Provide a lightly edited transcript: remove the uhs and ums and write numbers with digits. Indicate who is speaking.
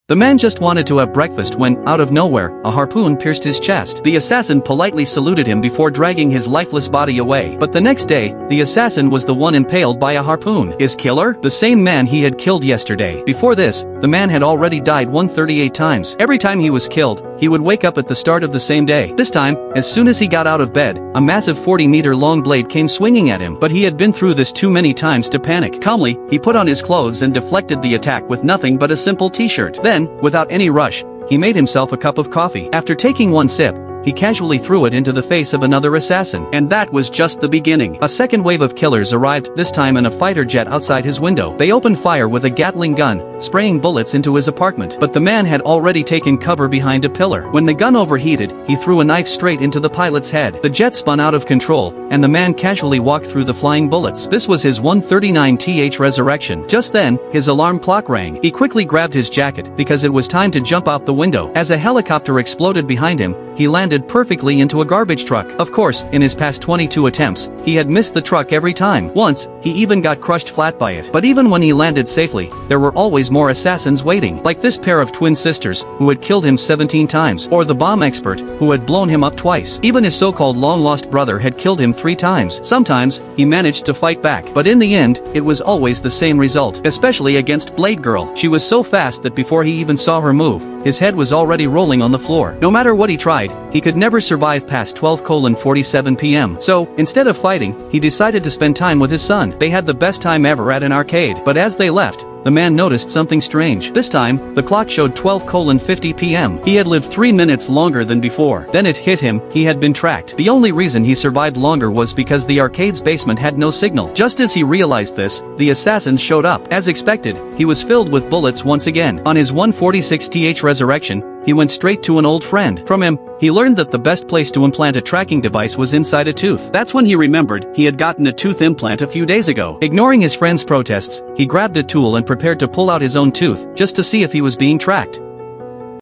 Speaker 1: The man just wanted to have breakfast when, out of nowhere, a harpoon pierced his chest. The assassin politely saluted him before dragging his lifeless body away. But the next day, the assassin was the one impaled by a harpoon. His killer? The same man he had killed yesterday. Before this, the man had already died 138 times. Every time he was killed, he would wake up at the start of the same day. This time, as soon as he got out of bed, a massive 40-meter-long blade came swinging at him. But he had been through this too many times to panic. Calmly, he put on his clothes and deflected the attack with nothing but a simple t-shirt. Then, without any rush, he made himself a cup of coffee. After taking one sip, he casually threw it into the face of another assassin. And that was just the beginning. A second wave of killers arrived, this time in a fighter jet outside his window. They opened fire with a Gatling gun, spraying bullets into his apartment. But the man had already taken cover behind a pillar. When the gun overheated, he threw a knife straight into the pilot's head. The jet spun out of control, and the man casually walked through the flying bullets. This was his 139th resurrection. Just then, his alarm clock rang. He quickly grabbed his jacket, because it was time to jump out the window. As a helicopter exploded behind him, he landed perfectly into a garbage truck. Of course, in his past 22 attempts, he had missed the truck every time. Once, he even got crushed flat by it. But even when he landed safely, there were always more assassins waiting. Like this pair of twin sisters, who had killed him 17 times. Or the bomb expert, who had blown him up twice. Even his so-called long-lost brother had killed him 3 times. Sometimes, he managed to fight back. But in the end, it was always the same result. Especially against Blade Girl. She was so fast that before he even saw her move, his head was already rolling on the floor. No matter what he tried, he could never survive past 12:47 p.m. So, instead of fighting, he decided to spend time with his son. They had the best time ever at an arcade. But as they left, the man noticed something strange. This time, the clock showed 12:50 p.m. He had lived 3 minutes longer than before. Then it hit him, he had been tracked. The only reason he survived longer was because the arcade's basement had no signal. Just as he realized this, the assassins showed up. As expected, he was filled with bullets once again. On his 146th resurrection, he went straight to an old friend. From him, he learned that the best place to implant a tracking device was inside a tooth. That's when he remembered he had gotten a tooth implant a few days ago. Ignoring his friend's protests, he grabbed a tool and prepared to pull out his own tooth, just to see if he was being tracked.